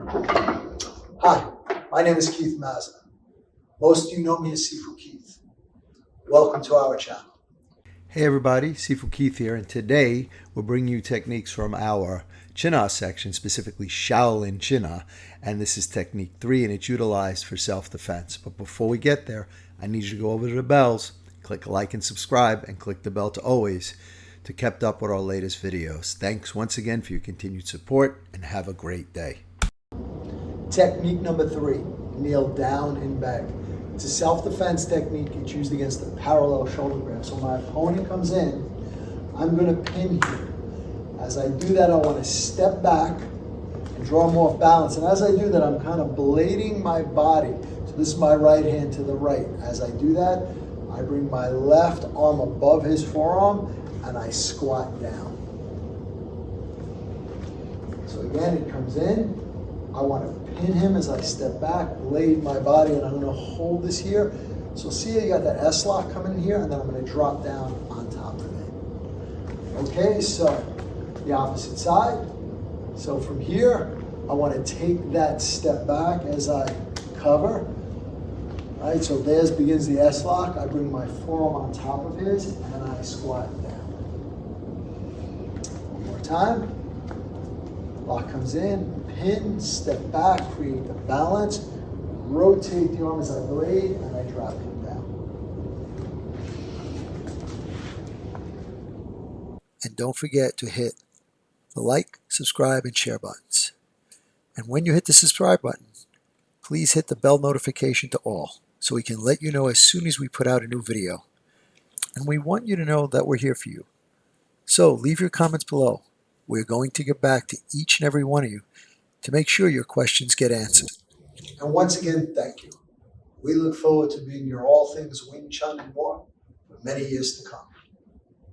Hi, my name is Keith Mazza. Most of you know me as Sifu Keith. Welcome to our channel. Hey everybody, Sifu Keith here, and today we're bringing you techniques from our Chin-Na section, specifically Shaolin Chin-Na, and this is technique 3 and it's utilized for self-defense. But before we get there, I need you to go over to the bells, click like and subscribe, and click the bell to always to kept up with our latest videos. Thanks once again for your continued support and have a great day. Technique number 3, kneel down and beg. It's a self-defense technique. It's used against the parallel shoulder grab. So my opponent comes in, I'm going to pin here. As I do that, I want to step back and draw him off balance. And as I do that, I'm kind of blading my body. So this is my right hand to the right. As I do that, I bring my left arm above his forearm and I squat down. So again, it comes in. I want to pin him as I step back, blade my body, and I'm going to hold this here. So see, you got that S lock coming in here, and then I'm going to drop down on top of it. Okay, so the opposite side. So from here, I want to take that step back as I cover. All right, so there's begins the S lock. I bring my forearm on top of his, and I squat down. One more time. Lock comes in, pin, step back, create the balance, rotate the arm as I blade, and I drop him down. And don't forget to hit the like, subscribe, and share buttons. And when you hit the subscribe button, please hit the bell notification to all so we can let you know as soon as we put out a new video. And we want you to know that we're here for you. So leave your comments below. We're going to get back to each and every one of you to make sure your questions get answered. And once again, thank you. We look forward to being your all things Wing Chun and more for many years to come.